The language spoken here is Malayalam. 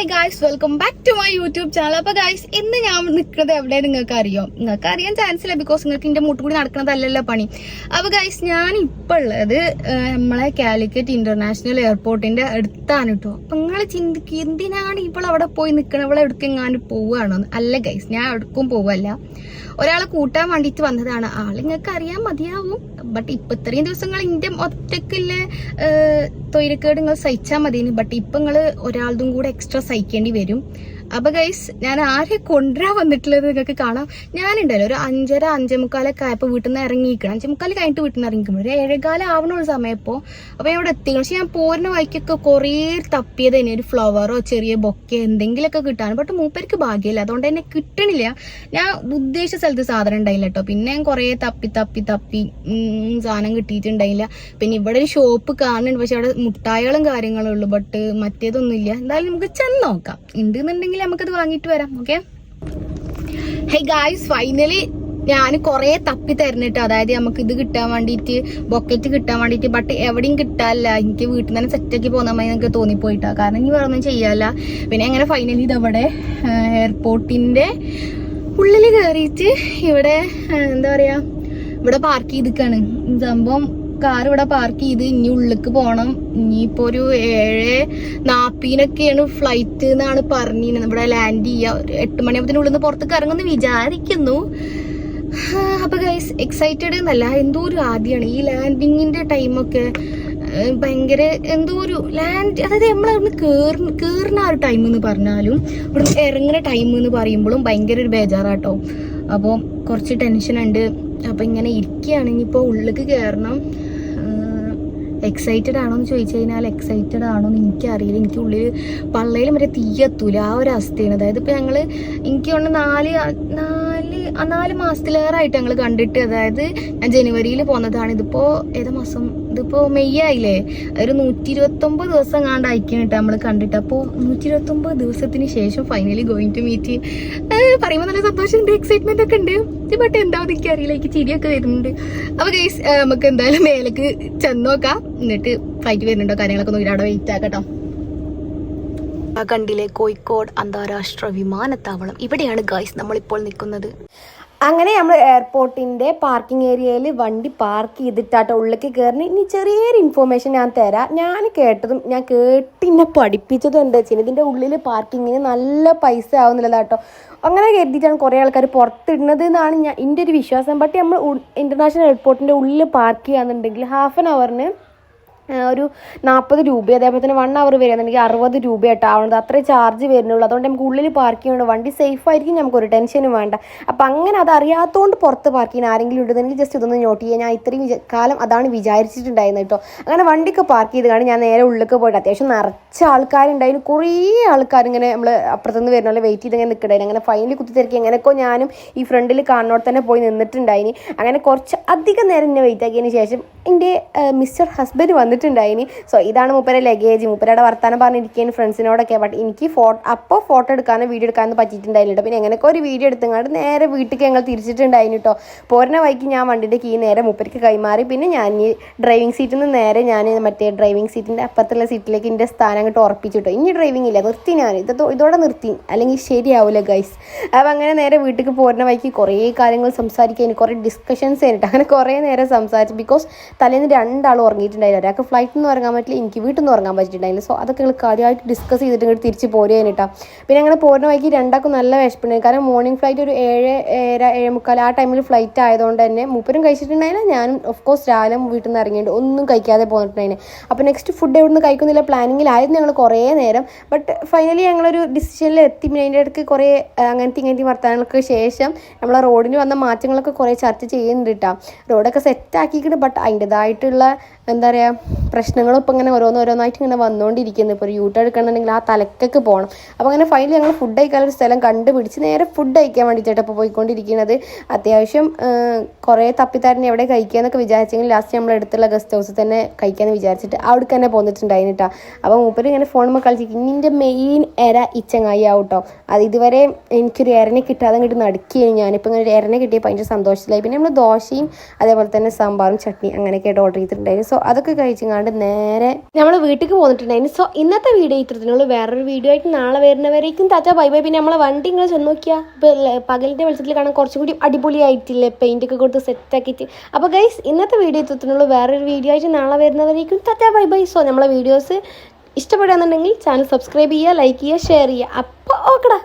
Hi guys, welcome back to my YouTube channel. അപ്പൊ ഗായ്സ്, ഇന്ന് ഞാൻ നിൽക്കുന്നത് എവിടെ നിങ്ങൾക്ക് അറിയോ? നിങ്ങൾക്ക് അറിയാൻ ചാൻസ് ഇല്ല, ബിക്കോസ് നിങ്ങൾക്ക് എന്റെ മുട്ട് കൂടി നടക്കുന്നതല്ലല്ലോ പണി. അപ്പൊ ഗായ്സ്, ഞാൻ ഇപ്പൊ ഉള്ളത് നമ്മളെ കാലിക്കറ്റ് ഇന്റർനാഷണൽ എയർപോർട്ടിന്റെ അടുത്താണ് കേട്ടോ. അപ്പൊ നിങ്ങൾ ചിന്തിക്കുക, എന്തിനാണ് ഇപ്പോൾ അവിടെ പോയി നിൽക്കണം? ഇവിടെ എവിടേക്കെങ്ങാനും പോവുകയാണോ? അല്ല ഗായ്സ്, ഞാൻ എവിടേക്കും പോവല്ല. ഒരാളെ കൂട്ടാൻ വേണ്ടിയിട്ട് വന്നതാണ്. ആള് നിങ്ങൾക്ക് അറിയാൻ മതിയാവും. ബട്ട് ഇപ്പൊ ഇത്രയും ദിവസങ്ങൾ എന്റെ ഒറ്റക്കുള്ള തൊഴിലേക്കേട് നിങ്ങൾ സഹിച്ചാൽ മതിയെന്ന്. ബട്ട് ഇപ്പൊ നിങ്ങള് ഒരാളും കൂടെ എക്സ്ട്രാ സഹിക്കേണ്ടി വരും. അപ്പൊ ഗൈസ്, ഞാൻ ആരെ കൊണ്ടുവരാൻ വന്നിട്ടുള്ളത് നിങ്ങൾക്ക് കാണാം. ഞാനുണ്ടല്ലോ ഒരു 5:30 5:45 ആയപ്പോ വീട്ടിൽ നിന്ന് ഇറങ്ങിക്കണം. 5:45 കഴിഞ്ഞിട്ട് വീട്ടിൽ നിന്ന് ഇറങ്ങിക്കുമ്പോൾ ഒരു 7:15 ആവണുള്ള സമയപ്പോ അപ്പൊ ഇവിടെ എത്തി. പക്ഷെ ഞാൻ പോരുന്ന വഴിക്കൊക്കെ കുറേ തപ്പിയത് തന്നെ, ഒരു ഫ്ലവറോ ചെറിയ ബൊക്കെ എന്തെങ്കിലുമൊക്കെ കിട്ടാൻ. ബട്ട് മൂപ്പർക്ക് ഭാഗ്യമില്ല, അതുകൊണ്ട് തന്നെ കിട്ടണില്ല. ഞാൻ ഉദ്ദേശിച്ച സ്ഥലത്ത് സാധനം ഉണ്ടായില്ല കേട്ടോ. പിന്നെ ഞാൻ കുറേ തപ്പി സാധനം കിട്ടിയിട്ടുണ്ടായില്ല. പിന്നെ ഇവിടെ ഒരു ഷോപ്പ് കാണുന്നുണ്ട്, പക്ഷെ അവിടെ മുട്ടായികളും കാര്യങ്ങളും ഉള്ളു. ബട്ട് മറ്റേതൊന്നും ഇല്ല. എന്തായാലും നമുക്ക് ചെന്ന് നോക്കാം. ഉണ്ടെന്നുണ്ടെങ്കിൽ നമുക്കത് വാങ്ങിയിട്ട് വരാം. ഓക്കെ. ഹേ ഗായ്സ്, ഫൈനലി ഞാൻ കുറെ തപ്പി തരുന്നിട്ട്, അതായത് നമുക്ക് ഇത് കിട്ടാൻ വേണ്ടിയിട്ട്, ബൊക്കറ്റ് കിട്ടാൻ വേണ്ടിയിട്ട്. ബട്ട് എവിടെയും കിട്ടാനില്ല. എനിക്ക് വീട്ടിൽ നിന്ന് തന്നെ സെറ്റാക്കി പോന്നാൽ മതി എന്നൊക്കെ തോന്നിപ്പോയിട്ടാ. കാരണം ഇനി വേറെ ഒന്നും ചെയ്യാല്ല. പിന്നെ അങ്ങനെ ഫൈനലി ഇതവിടെ എയർപോർട്ടിന്റെ ഉള്ളിൽ കയറിയിട്ട് ഇവിടെ എന്താ പറയാ, ഇവിടെ പാർക്ക് ചെയ്തിക്കാണ് സംഭവം. കാർ ഇവിടെ പാർക്ക് ചെയ്ത് ഇനി ഉള്ളിലേക്ക് പോകണം. ഇനിയിപ്പോ ഒരു 7:40 ഫ്ലൈറ്റ് എന്നാണ് പറഞ്ഞിരുന്നത്. നമ്മുടെ ലാൻഡ് ചെയ്യുക 8 മണിയാകുമ്പത്തിന് ഉള്ളിൽ നിന്ന് പുറത്തേക്ക് ഇറങ്ങുമെന്ന് വിചാരിക്കുന്നു. അപ്പൊ ഗൈസ്, എക്സൈറ്റഡ് എന്നല്ല, എന്തോ ഒരു ആദ്യമാണ് ഈ ലാൻഡിങ്ങിന്റെ ടൈമൊക്കെ. ഭയങ്കര എന്തോ ഒരു ലാൻഡ്, അതായത് നമ്മളവിടുന്ന് കേറുന്ന ആ ഒരു ടൈം എന്ന് പറഞ്ഞാലും ഇവിടുന്ന് ഇറങ്ങുന്ന ടൈം എന്ന് പറയുമ്പോഴും ഭയങ്കര ഒരു ബേജാറാട്ടോ. അപ്പോൾ കുറച്ച് ടെൻഷൻ ഉണ്ട്. അപ്പൊ ഇങ്ങനെ ഇരിക്കുകയാണ്. ഇനിയിപ്പോ ഉള്ളിലേക്ക് കയറണം. എക്സൈറ്റഡ് ആണോ എന്ന് ചോദിച്ചു കഴിഞ്ഞാൽ എക്സൈറ്റഡ് ആണോ എന്ന് എനിക്കറിയില്ല. എനിക്ക് ഉള്ളിൽ പള്ളയിൽ മറ്റേ തീയത്തൂല, ആ ഒരു അവസ്ഥയാണ്. അതായത് ഇപ്പൊ ഞങ്ങള്, എനിക്ക് കൊണ്ട് 4 മാസത്തിലേറായിട്ട് ഞങ്ങൾ കണ്ടിട്ട്. അതായത് ഞാൻ ജനുവരിയിൽ പോന്നതാണ്. ഇതിപ്പോ ഏതാ മാസം? ഇതിപ്പോ മെയ് ആയില്ലേ. ഒരു 129 ദിവസം കണ്ട് അയക്കാനിട്ട് നമ്മൾ കണ്ടിട്ട്. അപ്പോൾ 129 ദിവസത്തിന് ശേഷം ഫൈനലി ഗോയിങ് ടു മീറ്റ്. പറയുമ്പോൾ നല്ല സന്തോഷമുണ്ട്, എക്സൈറ്റ്മെന്റ് ഒക്കെ ഉണ്ട്. ബട്ട് എന്താണെന്ന് എനിക്കറിയില്ല, എനിക്ക് ചിരിയൊക്കെ വരുന്നുണ്ട്. അപ്പൊ ഗൈസ്, നമുക്ക് എന്തായാലും മേലേക്ക് ചെന്ന് നോക്കാം. എന്നിട്ട് ഫ്ലൈറ്റ് വരുന്നുണ്ടോ കാര്യങ്ങളൊക്കെ നോക്കിയിട്ട് അവിടെ വെയിറ്റ് ആക്കട്ടോ. കണ്ടില്ലേ, കോഴിക്കോട് അന്താരാഷ്ട്ര വിമാനത്താവളം. ഇവിടെയാണ് ഗൈസ് നമ്മളിപ്പോൾ നിൽക്കുന്നത്. അങ്ങനെ നമ്മൾ എയർപോർട്ടിൻ്റെ പാർക്കിംഗ് ഏരിയയിൽ വണ്ടി പാർക്ക് ചെയ്തിട്ടാട്ടോ ഉള്ളിലേക്ക് കയറുന്നത്. ഇനി ചെറിയൊരു ഇൻഫോർമേഷൻ ഞാൻ തരാം. ഞാൻ കേട്ടതും ഞാൻ കേട്ടിന്നെ പഠിപ്പിച്ചതും എന്താ വെച്ചാൽ, ഇതിൻ്റെ ഉള്ളിൽ പാർക്കിങ്ങിന് നല്ല പൈസ ആവുന്നില്ലതാട്ടോ. അങ്ങനെ കരുതിയിട്ടാണ് കുറേ ആൾക്കാർ പുറത്തിടുന്നത് എന്നാണ് എൻ്റെ ഒരു വിശ്വാസം. ബട്ട് നമ്മൾ ഇൻ്റർനാഷണൽ എയർപോർട്ടിൻ്റെ ഉള്ളിൽ പാർക്ക് ചെയ്യാന്നുണ്ടെങ്കിൽ ഹാഫ് ആൻ അവറിന് ഒരു 40 രൂപ, അതേപോലെ തന്നെ 1 അവർ വരികയാണെന്നുണ്ടെങ്കിൽ 60 രൂപയായിട്ട് ആവുന്നത്. അത്രേ ചാർജ് വരുന്നുള്ളൂ. അതുകൊണ്ട് നമുക്ക് ഉള്ളിൽ പാർക്ക് ചെയ്യുന്നുണ്ട്. വണ്ടി സേഫ് ആയിരിക്കും, നമുക്കൊരു ടെൻഷനും വേണ്ട. അപ്പം അങ്ങനെ അത് അറിയാത്തതുകൊണ്ട് പുറത്ത് പാർക്ക് ചെയ്യാൻ ആരെങ്കിലും ഉണ്ടെന്നുണ്ടെങ്കിൽ ജസ്റ്റ് ഇതൊന്ന് നോട്ട് ചെയ്യുക. ഞാൻ ഇത്രയും കാലം അതാണ് വിചാരിച്ചിട്ടുണ്ടായിരുന്നു കേട്ടോ. അങ്ങനെ വണ്ടിയൊക്കെ പാർക്ക് ചെയ്താണ് ഞാൻ നേരെ ഉള്ളിലേക്ക് പോയിട്ട്. അത്യാവശ്യം നിറച്ച ആൾക്കാരുണ്ടായിരുന്നു. കുറേ ആൾക്കാർ ഇങ്ങനെ നമ്മൾ അപ്പുറത്തുനിന്ന് വരുന്ന വെയിറ്റ് ചെയ്ത് ഇങ്ങനെ നിൽക്കണ്ടായിരുന്നു. അങ്ങനെ ഫൈനലി കുത്തിത്തിരക്കി എങ്ങനെയൊക്കെ ഞാനും ഈ ഫ്രണ്ടിൽ കാണുന്നോടെ തന്നെ പോയി നിന്നിട്ടുണ്ടായിന്. അങ്ങനെ കുറച്ച് അധികം നേരം എന്നെ വെയിറ്റ് ആക്കിയതിന് ശേഷം എൻ്റെ മിസ്റ്റർ ഹസ്ബൻഡ് വന്നിട്ടുണ്ടായിന്. സോ ഇതാണ് മൂപ്പരെ ലഗേജ്. മൂപ്പരയുടെ വർത്താനം പറഞ്ഞിരിക്കുകയാണ് ഫ്രണ്ട്സിനോടൊക്കെ. ബട്ട് എനിക്ക് ഫോട്ടോ എടുക്കാനോ വീഡിയോ എടുക്കാനോ പറ്റിയിട്ടുണ്ടായില്ല. പിന്നെ എങ്ങനെയൊക്കെ ഒരു വീഡിയോ എടുത്തങ്ങാണ്ട് നേരെ വീട്ടിലേക്ക് ഞങ്ങൾ തിരിച്ചിട്ടുണ്ടായിരുന്നു കേട്ടോ. പോരുന്ന വഴിക്ക് ഞാൻ വണ്ടിൻ്റെ കീ നേരെ മൂപ്പർക്ക് കൈമാറി. പിന്നെ ഞാൻ ഈ ഡ്രൈവിംഗ് സീറ്റിൽ നിന്ന് നേരെ ഞാൻ മറ്റേ ഡ്രൈവിംഗ് സീറ്റിൻ്റെ അപ്പുറത്തുള്ള സീറ്റിലേക്ക് എൻ്റെ സ്ഥാനം അങ്ങോട്ട് ഉറപ്പിച്ചു കേട്ടോ. ഇനി ഡ്രൈവിംഗ് ഇല്ല, നിർത്തി ഞാൻ ഇതോടെ നിർത്തി, അല്ലെങ്കിൽ ശരിയാവില്ല ഗൈസ്. അപ്പം അങ്ങനെ നേരെ വീട്ടിലേക്ക് പോരുന്ന വഴിക്ക് കുറേ കാര്യങ്ങൾ സംസാരിക്കാൻ, കുറേ ഡിസ്കഷൻസ് ആയിട്ട് അങ്ങനെ കുറേ നേരം സംസാരിച്ചു. ബിക്കോസ് തലേന്ന് 2 ആൾ ഉറങ്ങിയിട്ടുണ്ടായില്ല. ഒരാൾക്ക് ഫ്ലൈറ്റിൽ നിന്ന് ഉറങ്ങാൻ പറ്റില്ല, എനിക്ക് വീട്ടിൽ നിന്ന് ഉറങ്ങാൻ പറ്റിയിട്ടുണ്ടായില്ല. സോ അതൊക്കെ ഞങ്ങൾ കാര്യമായിട്ട് ഡിസ്കസ് ചെയ്തിട്ട് ഇങ്ങോട്ട് തിരിച്ച് പോരുകയായിട്ടാ. പിന്നെ അങ്ങനെ പോരുന്ന വഴിക്ക് 2 നല്ല വിശപ്പുണ്ടായി. കാരണം മോർണിംഗ് ഫ്ലൈറ്റ് ഒരു 7:45 ആ ടൈമിൽ ഫ്ലൈറ്റ് ആയതുകൊണ്ട് തന്നെ മൂപ്പരും കഴിച്ചിട്ടുണ്ടായില്ല. ഞാനും ഓഫ് കോഴ്സ് രാവിലെ വീട്ടിൽ നിന്ന് ഇറങ്ങിയിട്ട് ഒന്നും കഴിക്കാതെ പോന്നിട്ടുണ്ടായിന്. അപ്പോൾ നെക്സ്റ്റ് ഫുഡ് എവിടെ നിന്ന് കഴിക്കുന്നില്ല പ്ലാനിങ്ങിലായിരുന്നു ഞങ്ങൾ കുറേ നേരം. ബട്ട് ഫൈനലി ഞങ്ങളൊരു ഡിസിഷനിൽ എത്തി. പിന്നെ അതിൻ്റെ ഇടയ്ക്ക് കുറേ അങ്ങനത്തെ വർത്തമാനങ്ങൾക്ക് ശേഷം നമ്മളെ റോഡിന് വന്ന മാറ്റങ്ങളൊക്കെ കുറേ ചർച്ച ചെയ്യുന്നുണ്ട് കേട്ടോ. റോഡൊക്കെ സെറ്റാക്കിയിട്ട് ബട്ട് അതിൻ്റെതായിട്ടുള്ള എന്താ പറയുക പ്രശ്നങ്ങളും ഇപ്പം ഇങ്ങനെ ഓരോന്നായിട്ട് ഇങ്ങനെ വന്നുകൊണ്ടിരിക്കുന്നു. ഇപ്പോൾ ഒരു യൂട്ടേൺ എടുക്കണമെന്നുണ്ടെങ്കിൽ ആ തലക്കൊക്കെ പോകണം. അപ്പോൾ അങ്ങനെ ഫൈനലി ഞങ്ങൾ ഫുഡ് കഴിക്കാനൊരു സ്ഥലം കണ്ടുപിടിച്ച് നേരെ ഫുഡ് കഴിക്കാൻ വേണ്ടിയിട്ടാണ് ഇപ്പോൾ പോയിക്കൊണ്ടിരിക്കുന്നത്. അത്യാവശ്യം കുറേ തപ്പിത്താരനെ എവിടെ കഴിക്കുക എന്നൊക്കെ വിചാരിച്ചെങ്കിൽ ലാസ്റ്റ് നമ്മൾ അടുത്തുള്ള ഗസ്റ്റ് ഹൗസിൽ തന്നെ കഴിക്കാമെന്ന് വിചാരിച്ചിട്ട് അവിടേക്ക് തന്നെ പോന്നിട്ടുണ്ടായിരുന്നു കേട്ടോ. അപ്പോൾ മൂപ്പര് ഇങ്ങനെ ഫോണുമ്പോൾ കളിച്ചിരിക്കും. ഇതിൻ്റെ മെയിൻ എര ഈ ചങ്ങായി ആവും കേട്ടോ. അത് ഇതുവരെ എനിക്കൊരു എരനെ കിട്ടാതെ അങ്ങോട്ട് നടക്കുകയാണ്. ഞാനിപ്പോൾ ഇങ്ങനെ ഒരു എരനെ കിട്ടിയപ്പോൾ അതിൻ്റെ സന്തോഷത്തിലായി. പിന്നെ നമ്മൾ ദോശയും അതേപോലെ തന്നെ സാമ്പാറും ചട്നി അങ്ങനെയൊക്കെ ആയിട്ട് ഓർഡർ ചെയ്തിട്ടുണ്ടായിരുന്നു. സോ അതൊക്കെ കഴിച്ചങ്ങാണ്ട് നേരെ നമ്മൾ വീട്ടിലേക്ക് പോന്നിട്ടുണ്ടായിരുന്നു. സോ ഇന്നത്തെ വീഡിയോ ഇത്രത്തിനുള്ളൂ. വേറൊരു വീഡിയോ ആയിട്ട് നാളെ വരുന്നവരേക്കും ടാറ്റ ബൈ ബൈ. പിന്നെ നമ്മളെ വണ്ടി ഇങ്ങനെ ചെന്ന് നോക്കിയാൽ ഇപ്പോൾ പകലിൻ്റെ വെളിച്ചത്തിൽ കാണാൻ കുറച്ചും കൂടി അടിപൊളിയായിട്ടില്ലേ, പെയിൻ്റ് ഒക്കെ കൊടുത്ത് സെറ്റാക്കിയിട്ട്. അപ്പോൾ ഗൈസ് ഇന്നത്തെ വീഡിയോ ഇത്രത്തിനുള്ളൂ. വേറൊരു വീഡിയോ ആയിട്ട് നാളെ വരുന്നവരേക്കും ടാറ്റ ബൈ ബൈ. സോ നമ്മളെ വീഡിയോസ് ഇഷ്ടപ്പെടുകയാണെന്നുണ്ടെങ്കിൽ ചാനൽ സബ്സ്ക്രൈബ് ചെയ്യുക, ലൈക്ക് ചെയ്യുക, ഷെയർ ചെയ്യുക. അപ്പോൾ ഓക്കെടാ.